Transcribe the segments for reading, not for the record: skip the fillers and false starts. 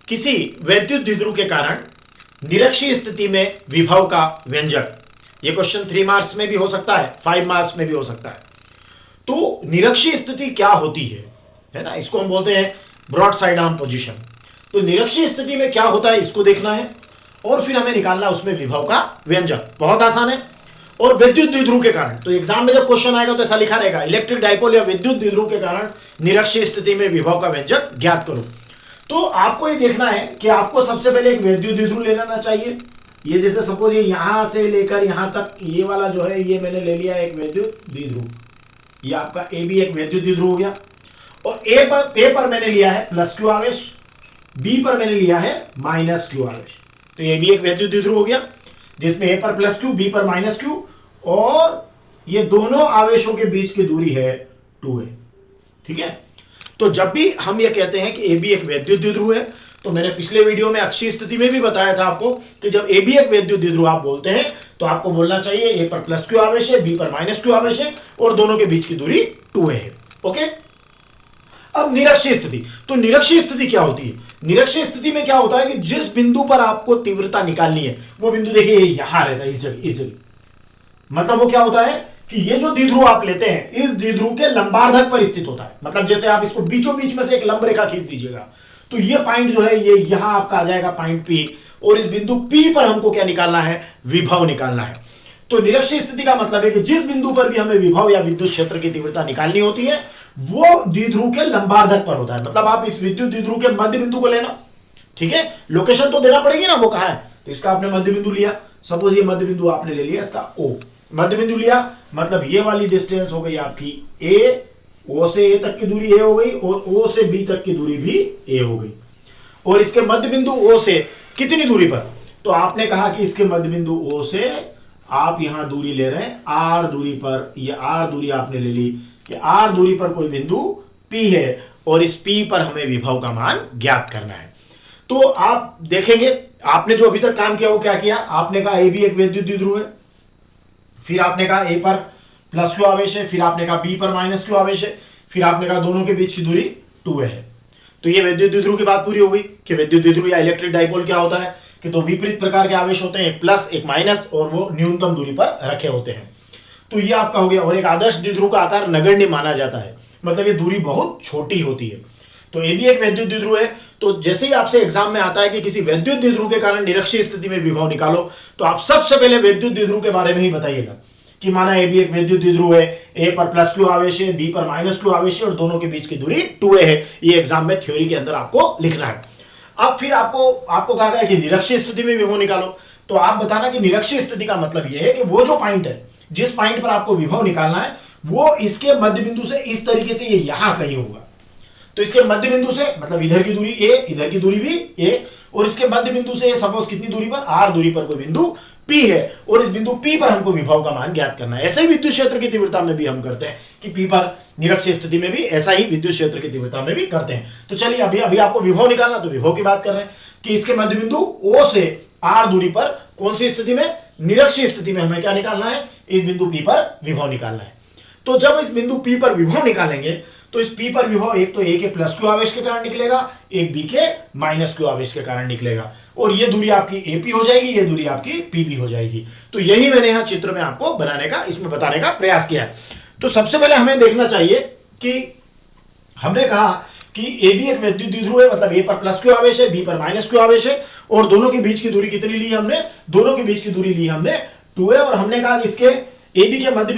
किसी वैद्युत द्विध्रुव के कारण निरक्षीय स्थिति में विभव का व्यंजक, ये क्वेश्चन 3 मार्क्स में भी हो सकता है, 5 मार्क्स में भी हो सकता है। तो निरक्षीय स्थिति क्या होती है ना, इसको हम बोलते हैं ब्रॉड साइड आर्म पोजीशन। तो निरक्षीय स्थिति में क्या होता है इसको देखना है और फिर हमें निकालना उसमें विभव का व्यंजक। बहुत आसान है। और विद्युत द्विध्रुव के कारण, तो एग्जाम में जब क्वेश्चन आएगा तो ऐसा लिखा रहेगा इलेक्ट्रिक डाइपोल या विद्युत द्विध्रुव के कारण निरक्षीय स्थिति में विभव का व्यंजक ज्ञात करो। तो आपको ये देखना है कि आपको सबसे पहले एक विद्युत द्विध्रुव ले लेना चाहिए। ये जैसे सपोज ये यहां से लेकर यहां तक ये वाला जो है ये मैंने ले लिया एक विद्युत द्विध्रुव, ये आपका ए भी एक विद्युत द्विध्रुव हो गया। और ए पर मैंने लिया है प्लस क्यू आवेश, बी पर मैंने लिया है माइनस क्यू आवेश। तो ये भी एक विद्युत द्विध्रुव हो गया जिसमें ए पर प्लस क्यू, बी पर माइनस क्यू, और ये दोनों आवेशों के बीच की दूरी है 2a। ठीक है। तो जब भी हम ये कहते हैं कि ए बी एक विद्युत द्विध्रुव है, तो मैंने पिछले वीडियो में अक्षीय स्थिति में भी बताया था आपको कि जब ए बी एक विद्युत द्विध्रुव आप बोलते हैं तो आपको बोलना चाहिए ए पर प्लस क्यू आवेश है, बी पर माइनस क्यू आवेश है और दोनों के बीच की दूरी 2a है। ओके। अब निरक्षीय स्थिति, तो निरक्षीय स्थिति क्या होती है? निरक्षीय स्थिति में क्या होता है कि जिस बिंदु पर आपको तीव्रता निकालनी है वो बिंदु देखिए यहां रहता है, इस जगह। मतलब वो क्या होता है कि ये जो द्विध्रुव आप लेते हैं इस द्विध्रुव के लंबार्धक पर स्थित होता है। मतलब जैसे आप इसको बीचों बीच में से एक लंब रेखा खींच दीजिएगा तो ये पॉइंट जो है ये यहां आपका आ जाएगा पॉइंट P, और इस बिंदु P पर हमको क्या निकालना है? विभव निकालना है। तो निरक्षीय स्थिति का मतलब है कि जिस बिंदु पर भी हमें विभव या विद्युत क्षेत्र की तीव्रता निकालनी होती है वो द्विध्रुव के लंबार्धक पर होता है। मतलब आप इस विद्युत द्विध्रुव के मध्य बिंदु को लेना। ठीक है। लोकेशन तो देना पड़ेगी ना, वो कहां है, तो इसका आपने मध्य बिंदु लिया। सपोज ये मध्य बिंदु आपने ले लिया, इसका O मध्य बिंदु लिया, मतलब ये वाली डिस्टेंस हो गई आपकी A, O से A तक की दूरी A हो गई और O से B तक की दूरी भी A हो गई। और इसके मध्य बिंदु O से कितनी दूरी पर? तो आपने कहा कि इसके मध्य बिंदु O से आप यहां दूरी ले रहे हैं R दूरी पर। ये R दूरी आपने ले ली कि R दूरी पर कोई बिंदु P है और इस P पर हमें विभव का मान ज्ञात करना है। तो आप देखेंगे आपने जो अभी तक काम किया वो क्या किया? आपने कहा A भी एक विद्युत द्विध्रुव है, फिर आपने कहा A पर प्लस क्यू आवेश है, फिर आपने कहा B पर माइनस क्यू आवेश है, फिर आपने कहा दोनों के बीच की दूरी 2a है। तो ये विद्युत द्विध्रुव की बात पूरी हो गई कि विद्युत द्विध्रुव या इलेक्ट्रिक डाइपोल क्या होता है कि दो विपरीत प्रकार के आवेश होते हैं, एक प्लस एक माइनस, और वो न्यूनतम दूरी पर रखे होते हैं। तो ये आपका हो गया। और एक आदर्श द्विध्रुव का आकार नगण्य माना जाता है, मतलब ये दूरी बहुत छोटी होती है। तो ये भी एक विद्युत द्विध्रुव है। तो जैसे ही आपसे एग्जाम में आता है कि किसी विद्युत द्विध्रुव के कारण निरक्षीय स्थिति में विभव निकालो, तो आप सबसे पहले विद्युत द्विध्रुव के बारे में ही बताइएगा कि माना ए भी एक विद्युत द्विध्रुव है, ए पर प्लस क्यू आवेश है, बी पर माइनस क्यू आवेश है और दोनों के बीच की दूरी 2a है। ये एग्जाम में थ्योरी के अंदर आपको लिखना है। अब फिर आपको कहा गया कि निरक्षीय स्थिति में विभव निकालो, तो आप बताना कि निरक्षीय स्थिति का मतलब यह है कि वो जो पॉइंट है जिस पॉइंट पर आपको विभव निकालना है वो इसके मध्य बिंदु से इस तरीके से ये यहां कहीं होगा। तो इसके मध्य बिंदु से मतलब इधर की दूरी a, इधर की दूरी भी a, और इसके मध्य बिंदु से सपोज कितनी दूरी पर? r दूरी पर कोई बिंदु P है और इस बिंदु P पर हमको विभव का मान ज्ञात करना है। ऐसे ही विद्युत क्षेत्र की तीव्रता में भी हम करते हैं कि P पर निरक्षीय स्थिति में भी ऐसा ही विद्युत क्षेत्र की तीव्रता में भी करते हैं। तो चलिए अभी आपको विभव निकालना, तो विभव की बात कर रहे हैं कि इसके मध्य बिंदु O से R दूरी पर कौन सी स्थिति में? निरक्षीय स्थिति में हमें क्या निकालना है? इस बिंदु P पर विभव निकालना है। तो जब इस बिंदु P पर विभव निकालेंगे तो इस P पर विभव एक तो A के प्लस क्यू आवेश के कारण निकलेगा, एक B के माइनस क्यू आवेश के कारण निकलेगा, और ये दूरी आपकी AP हो जाएगी, ये दूरी आपकी PB हो जाएगी। तो यही मैंने यहाँ चित्र में आपको बनाने का, इसमें बताने का प्रयास किया है। तो सबसे पहले हमें देखना चाहिए कि हमने कहा कि ए भी एक विद्युत द्विध्रुव है, मतलब ए पर प्लस क्यू आवेश है, बी पर माइनस क्यू आवेश है, और दोनों के बीच की दूरी कितनी ली हमने? दोनों के बीच की दूरी ली हमने 2a, और हमने कहा कि इसके ए बी के मध्य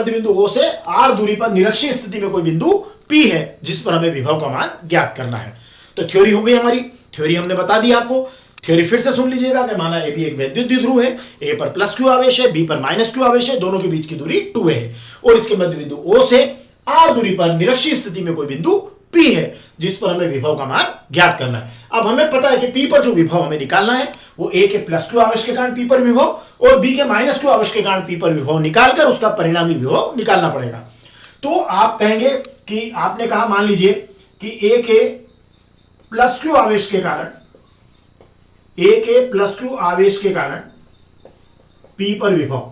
बिंदु O से R दूरी पर निरक्षीय स्थिति में कोई बिंदु P है जिस पर हमें विभव का मान ज्ञात करना है। तो थ्योरी हो गई हमारी, थ्योरी हमने बता दी आपको। थ्योरी फिर से सुन लीजिएगा कि माना ए भी एक विद्युत द्विध्रुव है, ए पर प्लस क्यू आवेश है, बी पर माइनस क्यू आवेश है, दोनों के बीच की दूरी 2a है, और इसके मध्य बिंदु O से R दूरी पर निरक्षीय स्थिति में कोई बिंदु P है जिस पर हमें विभव का मान ज्ञात करना है। अब हमें पता है कि P पर जो विभव हमें निकालना है वो A के प्लस क्यू आवेश के कारण P पर विभव और B के माइनस क्यू आवेश के कारण P पर विभव निकालकर उसका परिणामी विभव निकालना पड़ेगा। तो आप कहेंगे कि आपने कहा, मान लीजिए कि A के प्लस क्यू आवेश के कारण P पर विभव,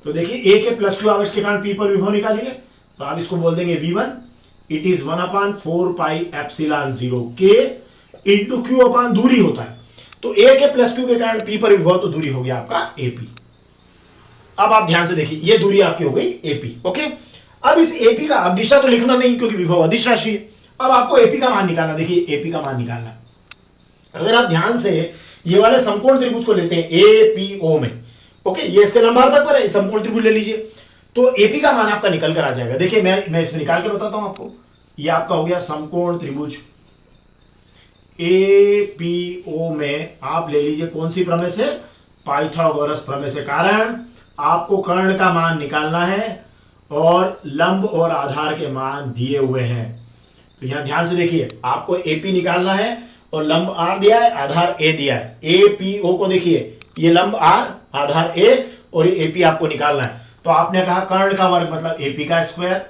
तो देखिए A के प्लस क्यू आवेश के कारण P पर विभव निकालिए, तो आप इसको बोल देंगे V1, इट इज 1/4πε0 के इंटू क्यू अपान दूरी होता है। तो ए के प्लस क्यू के कारण पी पर विभव, तो दूरी हो गया आपका एपी। अब आप ध्यान से देखिए, ये दूरी आपकी हो गई एपी। ओके, अब इस एपी का, अब दिशा तो लिखना नहीं क्योंकि विभव अदिश राशि है। अब आपको एपी का मान निकालना, देखिए एपी का मान निकालना। अगर आप ध्यान से ये वाले समकोण त्रिभुज को लेते हैं एपीओ में, ओके, ये इसके लंबार्धक पर है, समकोण त्रिभुज ले लीजिए, तो एपी का मान आपका निकल कर आ जाएगा। देखिए मैं इसमें निकाल के बताता हूं आपको। ये आपका हो गया समकोण त्रिभुज एपीओ में, आप ले लीजिए कौन सी प्रमेय से, पाइथागोरस प्रमेय से। कारण आपको कर्ण का मान निकालना है और लंब और आधार के मान दिए हुए हैं। तो यहां ध्यान से देखिए, आपको एपी निकालना है और लंब आर दिया है, आधार ए दिया है। एपीओ को देखिए, ये लंब आर, आधार ए, और ये एपी आपको निकालना है। तो आपने कहा कर्ण का वर्ग मतलब एपी का स्क्वायर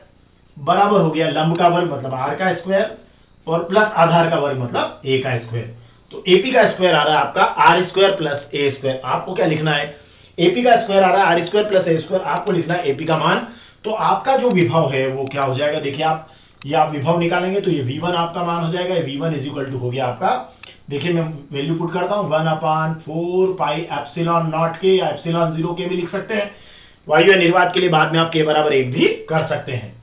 बराबर हो गया लंब का वर्ग मतलब आर का स्क्वायर, और प्लस आधार का वर्ग मतलब ए का स्क्वायर। तो एपी का स्क्वायर आ रहा है आपका R square plus A square. आपको क्या लिखना है, एपी का स्क्वायर आ रहा है R square plus A square, आपको लिखना है एपी का मान। तो आपका जो विभव है वो क्या हो जाएगा, देखिए आप, ये आप विभव निकालेंगे तो ये v1 आपका मान हो जाएगा। v1 इज इक्वल टू हो गया आपका, देखिए मैं वैल्यू पुट करता हूं, 1/4πε0 के, या ε0 के भी लिख सकते हैं। वायु निर्वात के लिए बाद में आप के बराबर 1 भी कर सकते हैं,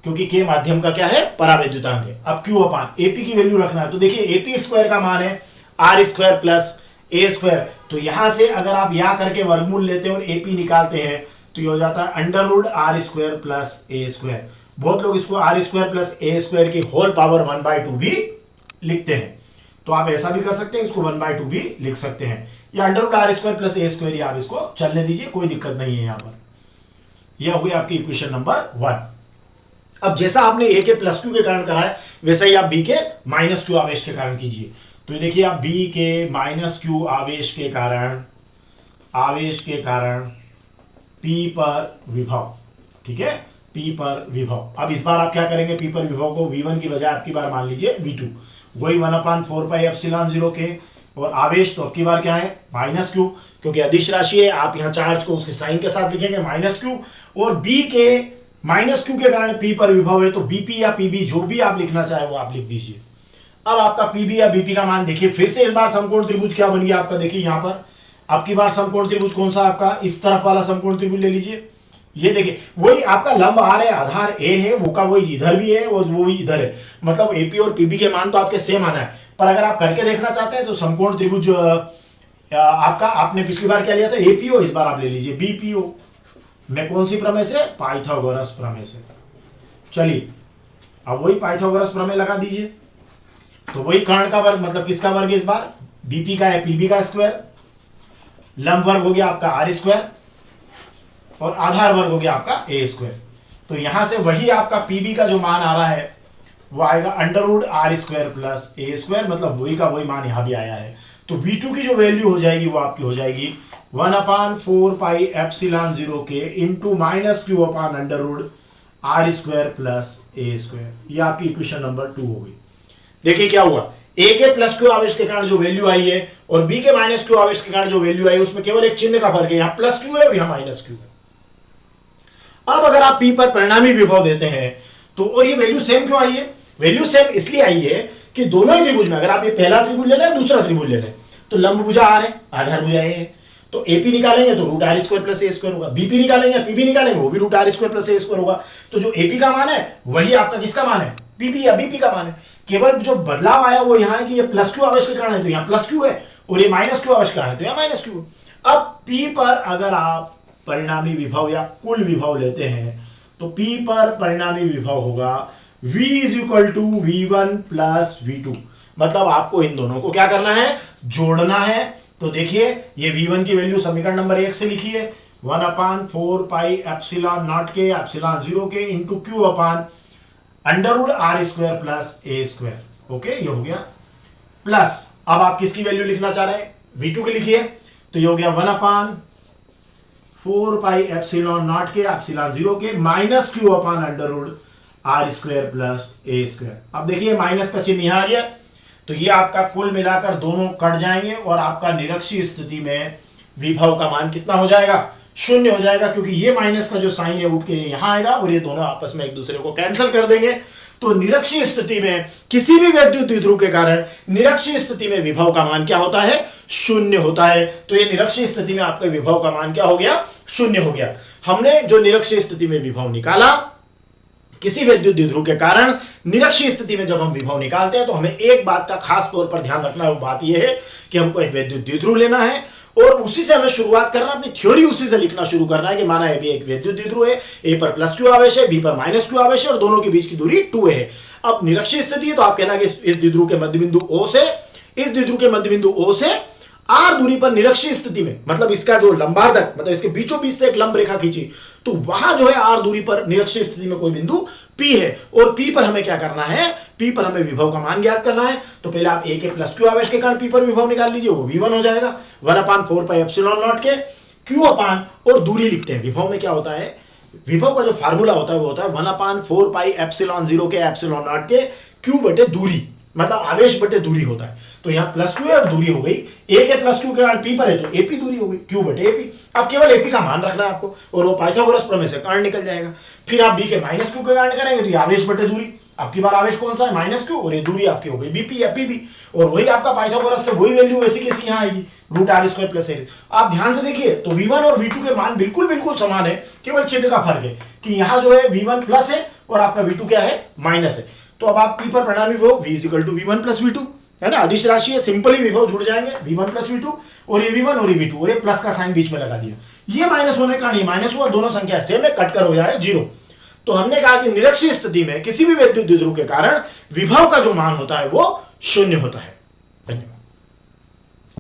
क्योंकि के माध्यम का क्या है, परावैद्युतांक है। अब क्यू अपान एपी की वैल्यू रखना है, तो देखिए एपी स्क्वायर का मान है R square plus A square. तो यहां से अगर आप यहां करके वर्गमूल लेते हैं और एपी निकालते हैं तो ये हो जाता है under root R square plus A square. बहुत लोग इसको R square plus A square की होल पावर 1/2 भी लिखते हैं, तो आप ऐसा भी कर सकते हैं, इसको 1/2 भी लिख सकते हैं, या under root R square plus A square, आप इसको चलने दीजिए, कोई दिक्कत नहीं है। यहां पर यह हो गई आपकी इक्वेशन नंबर 1। अब जैसा आपने ए के प्लस क्यू के कारण करा है, वैसा ही आप बी के माइनस क्यू आवेश के कारण कीजिए। तो देखिए आप बी के माइनस क्यू आवेश के कारण पी पर विभव, ठीक है, पी पर विभव। अब इस बार आप क्या करेंगे, पी पर विभव को v1 की बजाय आपकी बार मान लीजिए v2, वही 1/4πε0 के, और आवेश तो आपकी बार क्या है, माइनस क्यू, क्योंकि अदिश राशि है, आप यहाँ चार्ज को उसके साइन के साथ लिखेंगे माइनस क्यू, और बी के माइनस क्यू के कारण पी पर विभव है, तो बीपी या पीबी जो भी आप लिखना चाहे वो आप लिख दीजिए। अब आपका पीबी या बीपी का मान देखिए, फिर से इस बार समकोण त्रिभुज क्या बन गया आपका, देखिए यहाँ पर आपकी बार समकोण त्रिभुज कौन सा, आपका इस तरफ वाला समकोण त्रिभुज ले लीजिए। ये देखिए वही आपका लंब आर है, आधार ए है, वो का वही इधर भी है और वो भी इधर है, मतलब एपी और पीबी के मान तो आपके सेम आना है। पर अगर आप करके देखना चाहते हैं तो समकोण त्रिभुज आपका, आपने पिछली बार क्या लिया था एपीओ, इस बार आप ले लीजिए बीपीओ। मैं कौन सी प्रमेय से, पाइथागोरस प्रमेय से। चलिए अब वही पाइथागोरस प्रमेय लगा दीजिए। तो वही कर्ण का वर्ग मतलब किसका वर्ग है इस बार, बीपी का है पीबी का स्क्वायर, लंब वर्ग हो गया आपका आर स्क्वायर, और आधार वर्ग हो गया आपका ए स्क्वायर। तो यहां से वही आपका पीबी का जो मान आ रहा है वो आएगा under root R square plus A square, मतलब वही का वही मान यहां भी आया है। तो v2 की जो वैल्यू हो जाएगी वो आपकी हो जाएगी 1/4πε0 के into minus Q upon under root R square plus A square. ये आपकी इक्वेशन नंबर 2 हो गई। देखिए क्या हुआ, ए के प्लस क्यू आवेश के कारण जो वैल्यू आई है और बी के माइनस क्यू आवेश के कारण जो वैल्यू आई है उसमें केवल एक चिन्ह का फर्क है, यहां प्लस क्यू है और यहां माइनस क्यू है। अब अगर आप पी पर परिणामी विभव देते हैं तो, और ये वैल्यू सेम क्यों आई है, वैल्यू सेम इसलिए आई है कि दोनों ही त्रिभुज में, अगर आप ये पहला त्रिभुज ले लें दूसरा त्रिभुज ले लें, तो लंब भुजा आर है, आधार भुजा ए है, तो एपी निकालेंगे तो root R square plus A square होगा, बीपी निकालेंगे पीबी निकालेंगे वो भी root R square plus A square होगा। तो जो एपी का मान है वही आपका किसका मान है, पीबी या बीपी का मान है। केवल जो बदलाव आया वो यहाँ है कि ये प्लस क्यू आवेश के कारण है तो यहाँ प्लस क्यू है, और ये माइनस क्यू आवेश के कारण है तो यहाँ माइनस क्यू है। अब पी पर अगर आप परिणामी विभव या कुल विभव लेते हैं तो पी पर परिणामी विभव होगा v is equal to v1 plus v2, मतलब आपको इन दोनों को क्या करना है, जोड़ना है। तो देखिए ये v1 की वैल्यू समीकरण नंबर 1 से लिखिए 1/4πε0 के ε0 के into Q upon under root R square plus A square. Okay ये हो गया, प्लस अब आप किसकी वैल्यू लिखना चाह रहे हैं, v2 की लिखिए, तो ये हो गया 1/4πε0 के ε0 के minus Q upon under root R square plus A square. अब देखिए माइनस का चिन्ह यहां आ गया, तो ये आपका कुल मिलाकर दोनों कट जाएंगे और आपका निरक्षीय स्थिति में विभव का मान कितना हो जाएगा, 0 हो जाएगा, क्योंकि ये माइनस का जो साइन है उठ के यहां आएगा और ये दोनों आपस में एक दूसरे को कैंसिल कर देंगे। तो निरक्षीय स्थिति में किसी भी वैद्युत द्विध्रुव के कारण निरक्षीय स्थिति में विभव का मान क्या होता है? शून्य होता है। तो ये निरक्षीय स्थिति में आपके विभव का मान क्या हो गया? शून्य हो गया। हमने जो निरक्षीय स्थिति में विभव निकाला, किसी वैद्युत द्विध्रुव के कारण निरक्षीय स्थिति में जब हम विभव निकालते हैं तो हमें एक बात का खास तौर पर ध्यान रखना है। वो बात यह है कि हमको एक वैद्युत द्विध्रुव लेना है और उसी से हमें शुरुआत करना, अपनी थ्योरी उसी से लिखना शुरू करना है कि माना ए भी एक वैद्युत द्विध्रुव है, ए पर प्लस क्यू आवेश है, बी पर माइनस क्यू आवेश है और दोनों के बीच की दूरी 2a है। अब निरक्षीय स्थिति है तो आप कहना कि इस द्विध्रुव के मध्य बिंदु O से, इस द्विध्रुव के मध्य बिंदु O से r दूरी पर निरक्षीय स्थिति में, मतलब इसका जो लंबार्धक, मतलब इसके बीचों बीच से एक लंब रेखा खींची तो वहां जो है r दूरी पर निरक्षीय स्थिति में कोई बिंदु P है और P पर हमें क्या करना है? P पर हमें विभव का मान ज्ञात करना है। तो पहले आप a के प्लस क्यू आवेश के कारण P पर विभव निकाल लीजिए, वो v1 हो जाएगा 1/4 पाई एप्सिलॉन नॉट के q अपान और दूरी लिखते हैं। विभव में क्या होता है? विभव का जो फार्मूला होता है वो होता है 1/4 पाई एप्सिलॉन 0 के एप्सिलॉन नॉट के q बटे दूरी, मतलब आवेश बटे दूरी होता है। तो यहाँ प्लस क्यू है और दूरी हो गई, ए के प्लस क्यू के कारण पी पर है तो एपी दूरी हो गई, क्यू बटे एपी। अब केवल एपी का मान रखना है आपको और वो पाइथागोरस प्रमेय से कारण निकल जाएगा। फिर आप बी के माइनस क्यू के कारण करेंगे तो ये आवेश बटे दूरी, आपकी बार आवेश कौन सा है? माइनस क्यू, और ये दूरी आपकी हो गई बीपी या पीबी, और वही आपका पाइथागोरस से वही वैल्यू वैसी की इसकी यहाँ आएगी √r² प्लस ए। आप ध्यान से देखिए तो v1 और v2 के मान बिल्कुल बिल्कुल समान है, केवल चिन्ह का फर्क है कि यहाँ जो है v1 प्लस है और आपका v2 क्या है? माइनस है। तो अब आप p पर परिणामी विभव v = v1 + v2 है ना, अदिश राशि है, सिंपली विभव जुड़ जाएंगे v1 + v2 और ये v1 और ये v2 और ये प्लस का साइन बीच में लगा दिया, ये माइनस होने का नहीं माइनस हुआ, दोनों संख्या सेम है, कटकर हो जाए 0। तो हमने कहा कि निरक्षीय स्थिति में किसी भी वैद्युत द्विध्रुव के कारण विभव का जो मान होता है वो 0 होता है। धन्यवाद।